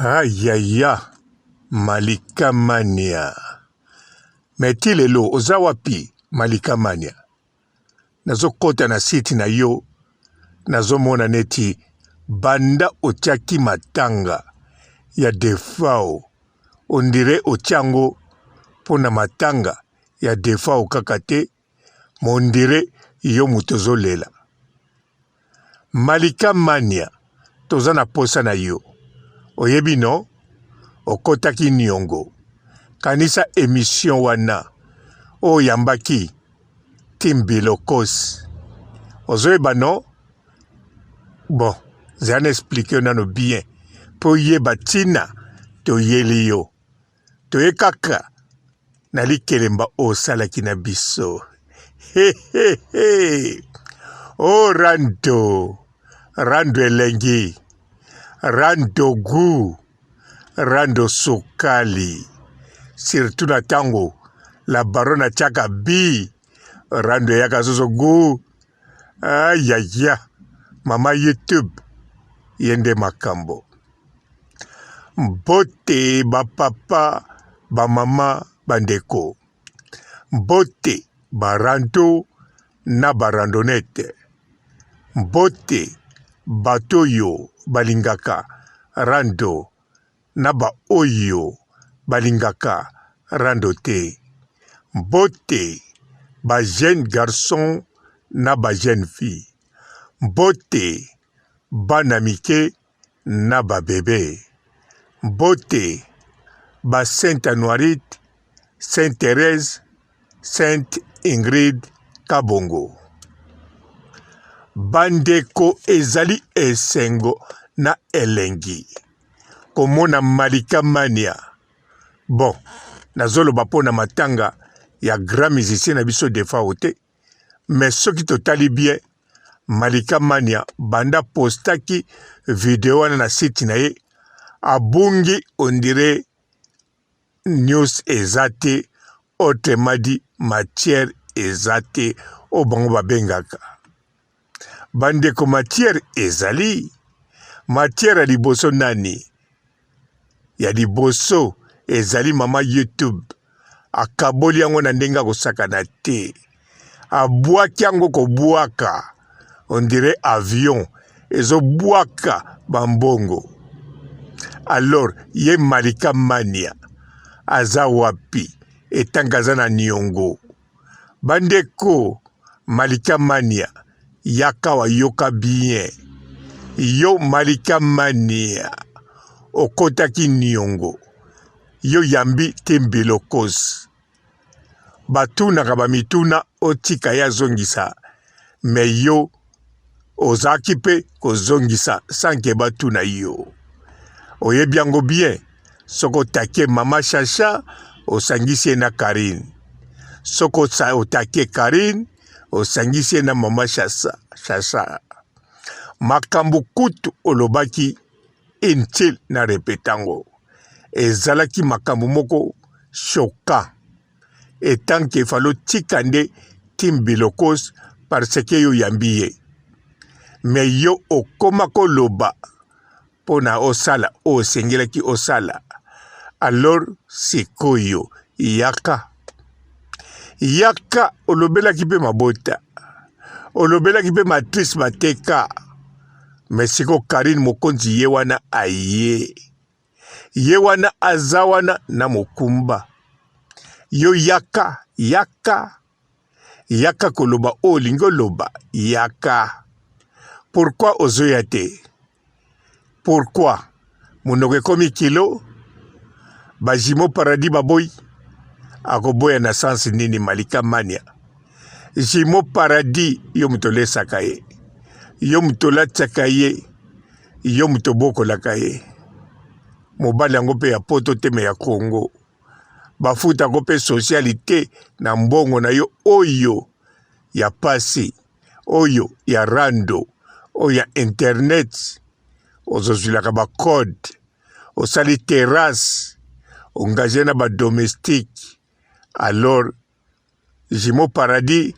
Aïe aïe aïe, Malika Mania. Meti lelo ozawapi Malika Mania. Nazo kota na site na yo, nazo mona neti banda otiaki matanga ya defao. Ondire otiango pona matanga ya defao kakate, mondire yo mutozo lela. Malika Mania, tozana posa na yo. Oyebi no, okotaki niongo. Kanisa émission wana, o yambaki, Timbilokos. Ozoeba no? Bon, zan expliqué nano bien. Po ye batina, to yeli yo. To ye kaka, nali kelemba o salaki na biso. He he he. Oh Rando, Rando elengi, Rando gu, Rando sukali. Surtout na tango, la barona chaka bi, Rando yaka zozo gu. Aïe aïe, mama YouTube, yende makambo. Mbote ba papa, ba mama, bandeko. Mbote ba rando na ba randonnette. Mbote batoyo balingaka rando na ba oyo balingaka rando te. Mbote ba jeune garçon na ba jeune fille. Mbote bana mike na ba bébé. Mbote ba Sainte Anoirite, Sainte Thérèse, Sainte Ingrid Kabongo. Bandeko ezali esengo na elengi. Komona Malika Mania. Bon, nazolo bapona matanga ya grand musicien na biso defa ote. Mais soki totali bien, Malika Mania banda postaki video wana na site na ye. Abungi ondire news ezate, autrement dit matière ezate o bango babengaka. Bandeko matière ezali, matière ya liboso nani? Ya liboso ezali mama YouTube. Akaboli yango na ndenga kosakana te. Abwaki yango kobwaka. On dirait avion. Ezo bwaka bambongo. Alors, ye Malika Mania. Aza wapi. Etangaza na niongo. Bandeko Malika Mania. Yaka wa yoka bien. Yo Malika Mania. Okotaki niongo. Yo yambi Timbilokos. Batuna kaba mituna otika ya zongisa. Me yo ozaki pe ko zongisa sanke batuna yo. Oyebiango bien. Soko take mama Chacha osangisi na Karine. Soko otake Karine osangisi na mama Chacha. Makambu kutu olobaki intil na repetango. Ezalaki makambu moko choquant. Etant que falo tikande Timbilokos parce que yo yambiye. Mais yo okomako loba pona osala o sengelaki osala. Alors sikoyo yaka. Yaka olobela kipe mabota. Olobela kipe matrice mateka. Mais siko Karine mokonzi yewana aye. Yewana azawana na mokumba. Yo yaka, yaka. Yaka koloba o lingo loba. Yaka. Pourquoi ozoyate? Pourquoi? Monoke komi kilo? Bajimo paradis baboy? Akoboya na sansi nini Malika Mania? Jimo paradis yo mutole sakaye. Yo mutola tsakaye. Yo mutoboko lakaye. Mobali yango pe ya poto teme ya Congo. Bafuta kope socialité na mbongo na yo oyo ya pasi, oyo ya rando, oyo ya internet. Ozozulaka ba code, osali terrasse, ongaje na ba domestique. Alors, Jimo paradis,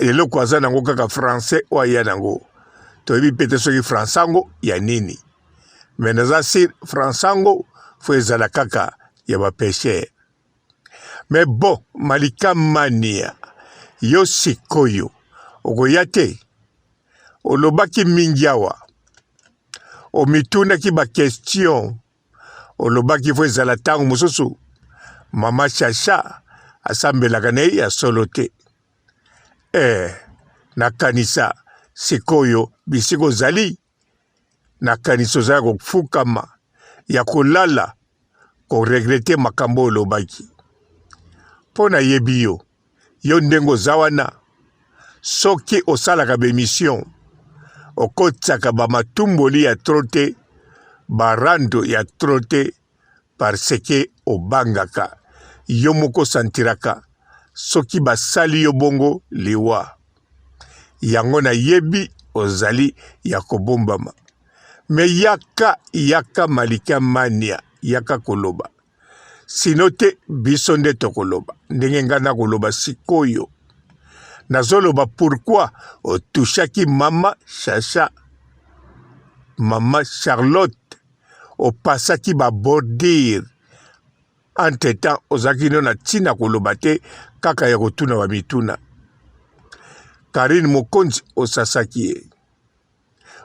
eloko aza nango kaka français o aya nango. Toyebi pete soki français ango ya nini. me naza sir fransango fo ezala kaka ya bapesher. Me bon malika mania yo sikoyo okoya te olobaki mingi awa omitunaki bakestion olobaki fo ezala ntango mosusu mama Chacha asambelaka na ye ya solo te. Nakanisa sikoyo bisika ozali nakanisa ozala kofukama ya kolala koregrete makambo olobaki. Mpo nayebi yo ndenge oza wana soki osalaka bemission okotisaka bamatumboli ya tro te barando ya tro te parce que obangaka yo moko santiraka soki basali yo bongo liwa yango nayebi ozali ya kobombama. Me yaka malika mania yaka koloba sino te biso nde tokoloba ndenge nga nakoloba sikoyo nazoloba pourquoi otushaki mama Chacha mama Charlotte opasaki babordir entre temps ozaki no na ntina koloba te kaka ya kotuna bamituna. Karine Mokonzi osasaki ye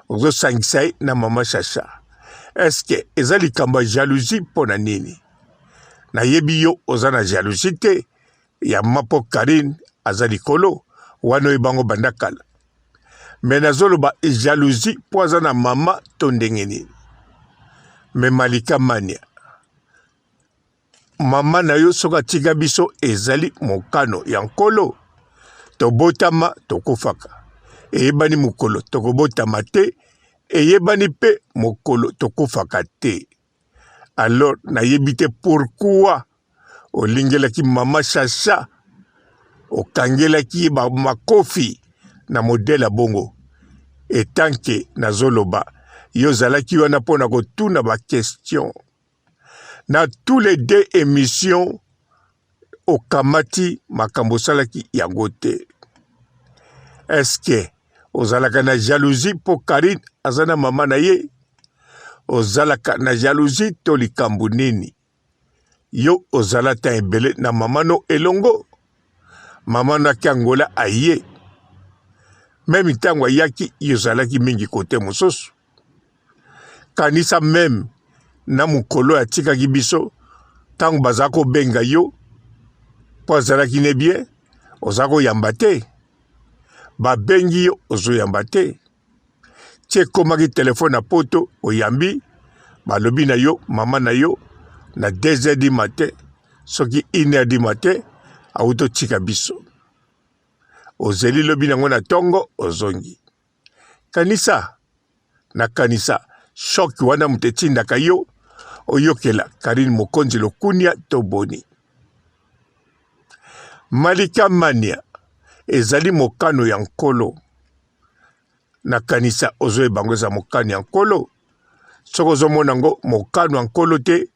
ozosangisa ye na mama Chacha. Eske eza likambo ya jalousie mpo na nini? Nayebi yo oza na jalousie te ya mapo Karine aza likolo wana oyebango banda kala. Me nazoloba jalousie mpo aza na mama to ndenge nini. Me malika mania mama na yo soki atika biso ezali mokano ya nkolo tobotama tokufaka. Eyebani mokolo tokobotama te eyebani pe mokolo tokufaka te. Alors nayebi te pourquoi olingelaki mama Chacha okangelaki makofi na modele bongo etanke nazoloba yo zalaki wana mpona kotuna bakestion na tous les deux émissions okamati makambo osalaki yango te. Eske ozalaka na jalousie mpo Karine aza na mama na ye? Ozalaka na jalousie to likambo nini? Yo ozala ta ebele na mama no elongo mama na Angola aye meme ntango ayaki yo ozalaki mingi kote mosusu. Kanisa meme na mokolo atikaki biso ntango baza kobenga yo mpo azalaki ne bien oza koyamba te babengi yo ozoyamba te tie ekomaki telefone na poto oyambi balobi na yo mama na yo na 2h du matin soki 1h du matin auto tika biso ozeli lobi nango na tongo ozongi. Kanisa na kanisa shoki wana moto etindaka yo oyokela Karine Mokonzi lokunia to boni. Malika mania ezali mokano ya nkolo na kanisa ozoyebango eza mokano ya nkolo soko ozomona ngo mokano ya nkolo te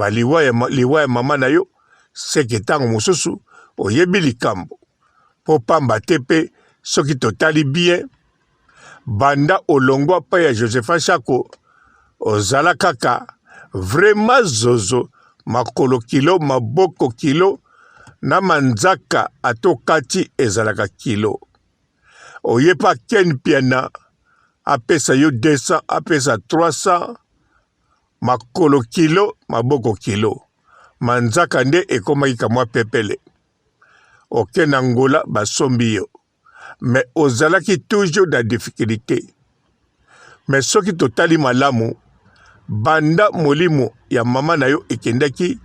liwa ya mama na yo seke ntango mosusu oyebi likambo mpo pamba te mpe soki totali bien banda olongwa pa ya Josepha Chako ozala kaka vraiment zozo makolo kilo maboko kilo na manzaka atokati ezalaka kilo. Oyepa ken piana apesa yo 200 apesa 300 makolo kilo maboko kilo manzaka nde ekomaki kamwa pepele oke na Angola basombi yo mais ozalaki toujours na difficulté. Mais soki totali malamu banda molimo ya mama na yo ekendaki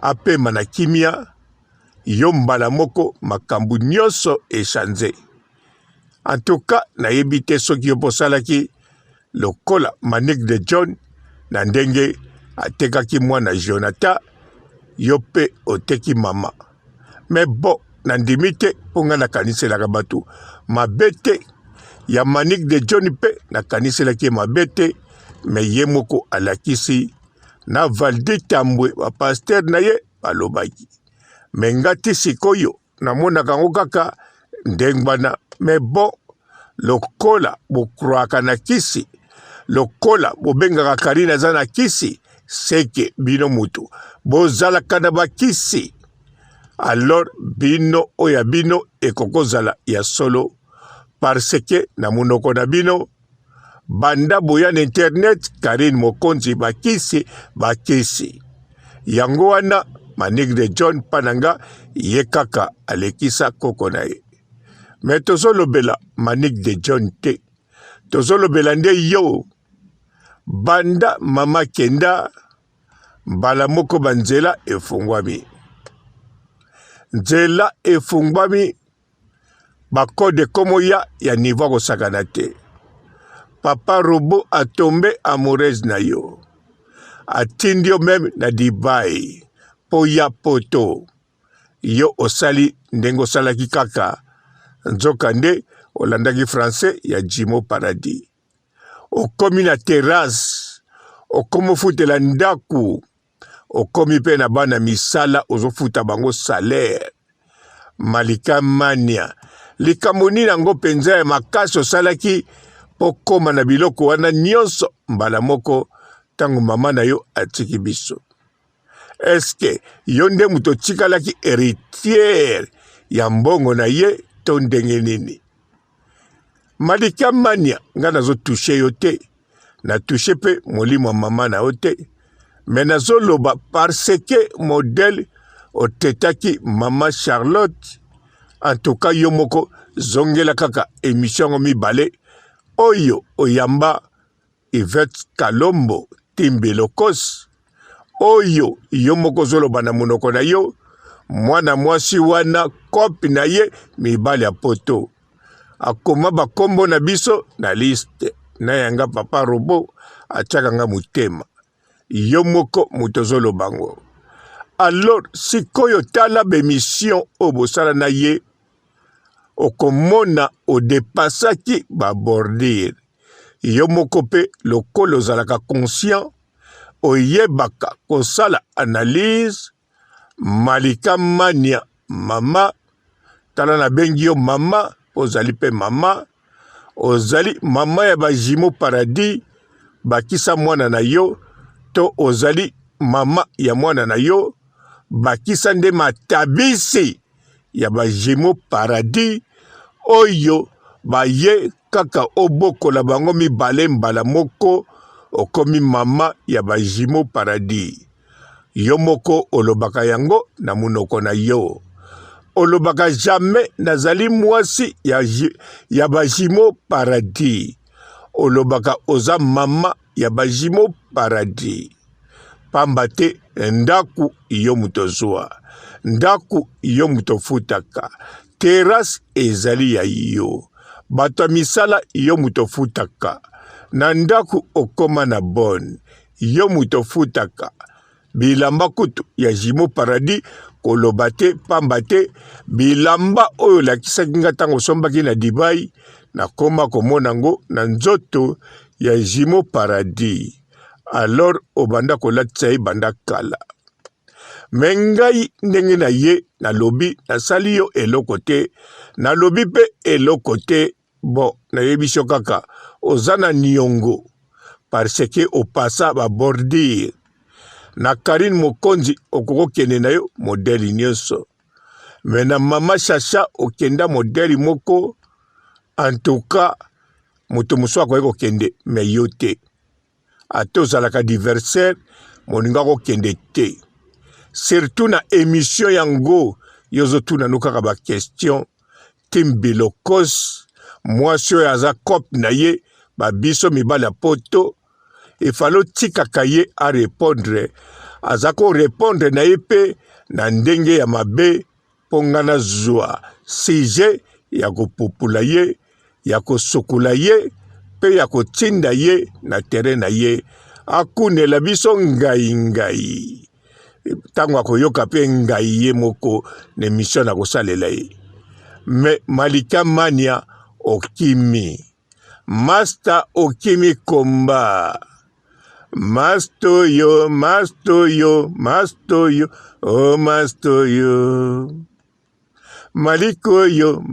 apema na kimia yo mbala moko makambu nyonso echange. En tout cas nayebi te soki yo posalaki lokola Manique de John na ndenge atekaki mwana Jonathan yo pe oteki mama. Mais bon nandimi te mpo nga nakaniselaka bato mabe te ya Manique de John pe nakaniselaki mabe te me ye moko alakisi na Valdi Tambwe bapaster na ye balobaki. Me nga ti sikoyo namonaka ngo kaka ndenge bana. Me bon lokola bokroaka na kisi lokola bobengaka Karine aza na kisi seke bino mutu bozalaka na bakisi alors bino oya bino ekokozala ya solo parce que na monoko na bino banda boya na internet Karine Mokonzi bakisi yango wana Manik de John pananga ye kaka alekisa koko na ye me tozolobela Manik de John te tozolobela nde yo banda mama kenda mbala moko banzela efungwami nzela efungwami bakode komo ya niveau kosakana te papa Robo atombe amoureuse na yo atindi yo meme na Dubai po ya poto yo osali ndenge osalaki kaka nzoka nde olandaki français ya Jimo Paradis okomi na terrasse okomi futela ndaku okomi pe na bana misala ozofuta bango salaire Malika Mania likambo nini yango penza ya makasi osalaki po koma na biloko wana nyonso mbala moko tango mama na yo atiki biso eske yo nde muto tikalaki héritière ya mbongo na ye to ndenge nini Malika Mania nga nazo touche yo te na touche pe molimo wa mama na yo te me nazoloba parce que modèle otetaki mama Charlotte en tout cas yo moko zongela kaka émission ngo mibale oyo oyamba Yvette Kalombo Timbelokos oyo yo moko zoloba na monoko na yo mwana mwasi wana kopi na ye mibale ya poto akoma bakombo na biso na liste na yanga papa Robo atiaka nga mutema yo moko mutozolo bango alors sikoyo tala bemission obosala na ye okomona odepasaki babordir yo moko pe lokolo ozalaka conscient oyebaka kosala analyse Malika Mania mama tala na bengi yo mama ozali pe mama ozali mama ya Jimo Paradis bakisa mwana na yo to ozali mama ya mwana na yo bakisa nde matabisi ya Jimo Paradis oyo baye kaka obokola bango mibale mbala moko okomi mama ya Jimo Paradis yo moko olobaka yango na munoko na yo olobaka jamais nazali mwasi ya Jimo Paradis olobaka oza mama ya Jimo Paradis pamba te ndaku yo mutozwa ndaku yo mutofutaka terrasse ezali ya yo bato misala yo mutofutaka na ndaku okoma na bonne yo mutofutaka bilamba kutu ya Jimo Paradis koloba te pamba te bilamba oyo lakisaki nga ntango osombaki na Dubai na koma komona ngo na nzoto ya Jimo Paradis alors obanda kolatisa ye banda kala me ngai ndenge na ye nalobi nasali yo eloko te nalobi pe eloko te bon nayebi yo kaka oza na niongo parce que opasa babordir na Karine Mokonzi okokokende na yo modeli nyonso me na mama Chacha okenda modeli moko en tout cas moto mosu akoki kokende me yo te ate ozalaka diversaire moninga kokende te surtout na émission yango yozotuna no kaka bakestion Timbelokos mwasi oyo aza kope na ye babiso mibale ya poto efalo tikaka ye a répondre aza ko répondre na ye pe na ndenge ya mabe mpo nga nazwa sujet ya kopupula ye ya kosukula ye pe ya kotinda ye na terrain na ye akunela biso ngai ntango akoyoka pe ngai ye moko na émission na kosalela ye me Malika Mania okimi master okimi komba mastoyo oh mastoyo malikoyo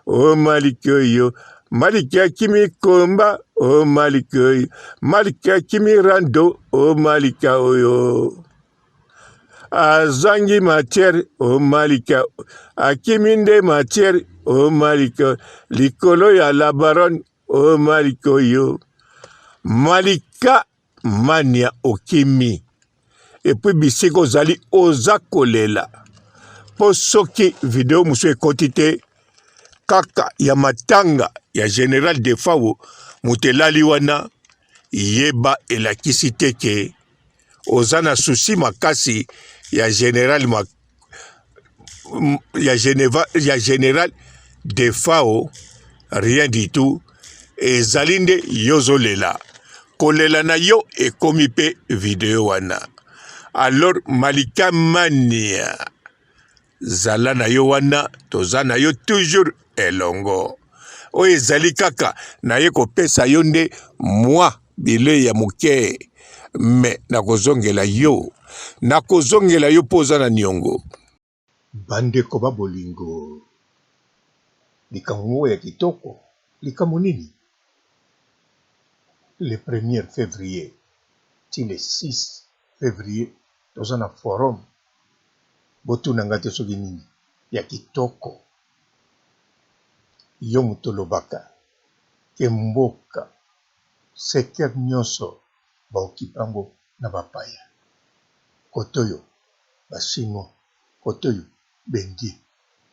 oh malikoyo Malika Kimi Komba, oh Malika, Malika Kimi Rando, oh Malika Oyo. Azangi matière, oh Malika, Akiminde matière, oh Malika, Likolo ya la baronne, oh Malika Oyo. Malika Mania Okimi. Et puis bisiko zali oza kolela. Po soki video musu ekotite kaka ya matanga ya Général Defawo mutelali wana yeba elakisi te ke oza na susi makasi ya Général ya Général Defawo rien du tout ezali nde yozolela kolela na yo ekomi pe video wana. Alors Malika Mania zala na yo wana toza na yo toujours elongo oyo ezali kaka na ye kopesa yo nde mwa bile ya moke me nakozongela yo poza na niongo bandeko babolingo likambo ya kitoko likambo nini le 1er février ti le 6 février toza na forum botuna ngate soki nini ya kitoko yo mutolobaka ke mboka secteur nyonso baokipango na bapaya kote oyo bachinois kote oyo bendie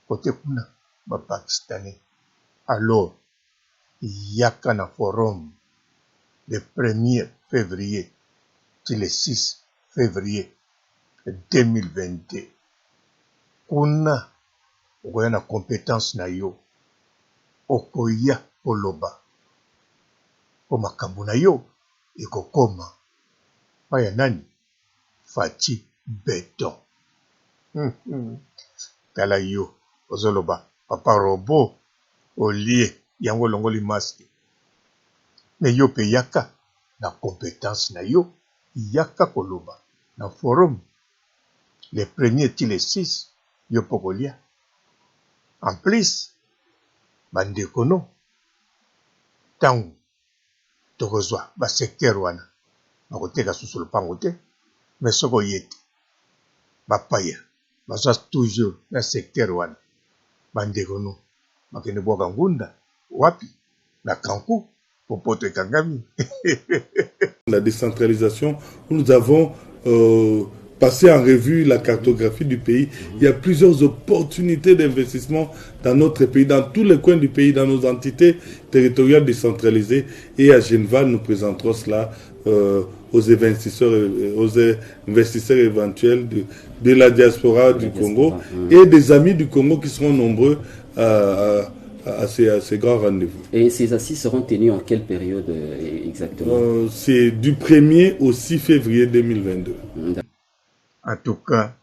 kote kuna bapakistanais. Alors yaka na forum le 1er février ti le 6 février 2022 kuna okoya na compétence na yo okoya koloba po makambo na yo ekokoma paya nani Faci Beton. Tala yo ozoloba papa robo olie yango longoli maske me yo pe yaka na compétence na yo yaka koloba na forum le 1er ti le 6 yo pokolia en plus bandeko no tango tokozwa basecteur wana bakoteka susu lopango te me soko yete bapaya bazwa toujours na secteur wana bandeko no bakende bwaka ngunda wapi na kanku popoto ekangami. La décentralisation, nous avons passé en revue la cartographie du pays. Il y a plusieurs opportunités d'investissement dans notre pays, dans tous les coins du pays, dans nos entités territoriales décentralisées. Et à Geneva, nous présenterons cela aux investisseurs éventuels de la diaspora du Congo et des amis du Congo qui seront nombreux à ces grands rendez-vous. Et ces assises seront tenues en quelle période exactement? C'est du 1er au 6 février 2022. En tout cas,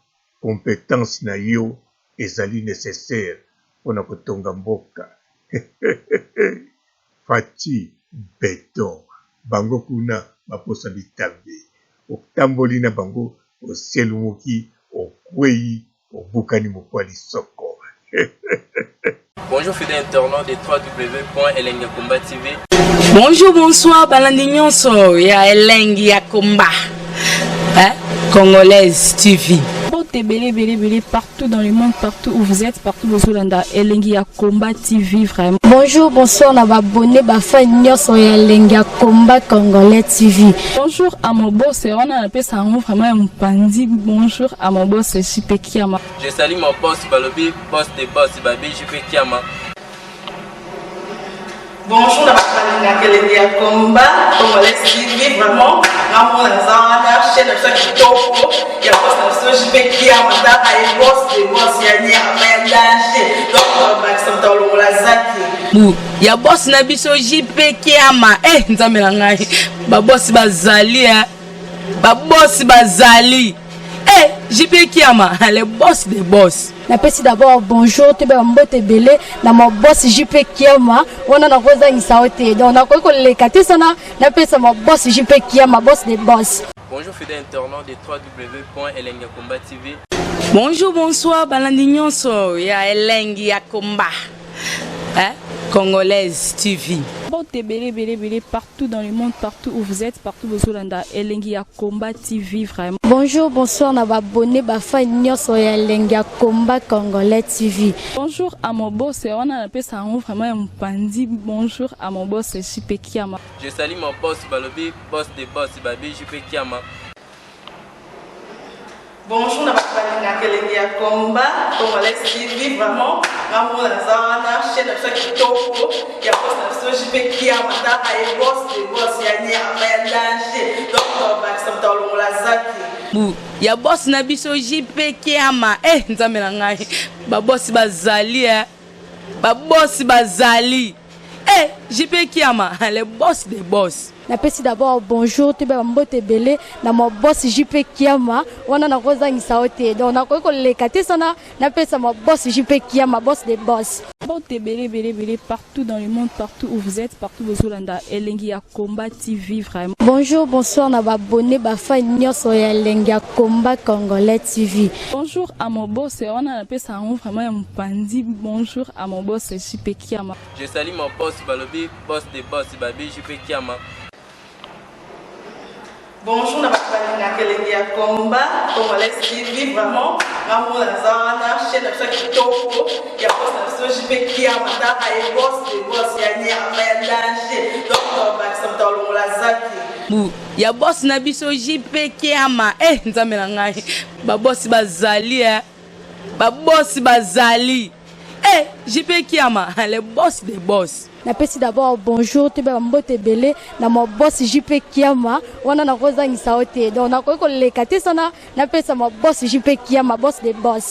compétence na yo ezali nécessaire pour na kotonga mboka. Faci Beton bango kuna baposa bitambe otamboli na bango oselumuki okwei obukani mokwali soko. Bonjour fidèles internautes de www.elengiakomba TV. Bonjour, bonsoir, balandi nyonso ya Elengi ya Komba. Congolaise TV. Belé partout dans le monde, partout où vous êtes, partout où vous êtes, Elengi ya Komba TV vraiment. Bonjour, bonsoir, na abonné bafa nyonso ya Elengi ya Komba Congolais TV. Bonjour à mon boss, on a appelé ça vraiment un pandi. Bonjour à mon boss, JP Kiama. Je salue mon boss Balobi, boss de boss Babi, JP Kiama. Bonjour, na Elengi ya Komba Congolais TV vraiment. Namo na zana chaîne de kitoko ya boss na JP Kiama ta ay boss de boss ya nya ma danger. Donc Maxime Tolo la zaki. Ya boss na biso JP Kiama nzambe na ngai ba boss bazali ba boss bazali JP Kiama le boss des boss. Napesi d'abord bonjour te ba mbote belé na mo boss JP Kiama wana na koza ngisaote donc na ko lekate sana napesa mo boss JP Kiama boss des boss. Bonjour fidèles internautes de www.elengiakomba TV. Bonjour, bonsoir, balandi nyonso ya Elengi ya Komba. Congolaise TV. Bon, belé, partout dans le monde, partout où vous êtes, partout où vous êtes, Elengia Combat TV, vraiment. Bonjour, bonsoir, on a abonné Bafa Nyoso ya Elengia Combat Congolais TV. Bonjour à mon boss, on a appelé ça vraiment un pandi. Bonjour à mon boss, JP Kiama. Je salue mon boss Balobi, boss des boss, Babi JP Kiama. Bonjour, na Elengia Combat Congolais TV, vraiment. Maman Lazana, chaîne de chaque kitoko, il y a boss de JP Kiama, et boss des boss, il y a un danger. Donc, on va s'entendre la zaki. Ya boss na biso JP Kiama nzambe na ngai ba boss bazali ba boss bazali JP Kiama le boss des boss. Napesi d'abord bonjour te ba mbote belé na mo boss JP Kiama wana na kozangisa ote donc na ko lekate sana napesa mo boss JP Kiama boss des boss. Bon, belé, partout dans le monde, partout où vous êtes, partout où vous êtes, Elengia Combat TV, vraiment. Bonjour, bonsoir, on a abonné Bafa Nyoso ya Elengia Combat Congolais TV. Bonjour à mon boss, on a appelé ça vraiment un pandi. Bonjour à mon boss, JP Kiama. Je salue mon boss Balobi, boss des boss, Babi JP Kiama. Bonjour, na Elengia Combat Congolais TV, vraiment. Maman Lazana, chaîne de chaque kitoko, il y a boss de JP Kiama, et boss des boss, il y a un danger. Donc, on va s'entendre la zaki. Ya boss na biso JP Kiama nzambe na ngai ba boss bazali ba boss bazali JP Kiama le boss des boss. Napesi d'abord bonjour te ba mbote belé na mo boss JP Kiama wana na kozangisa ote donc na ko lekate sana napesa mo boss JP Kiama boss des boss.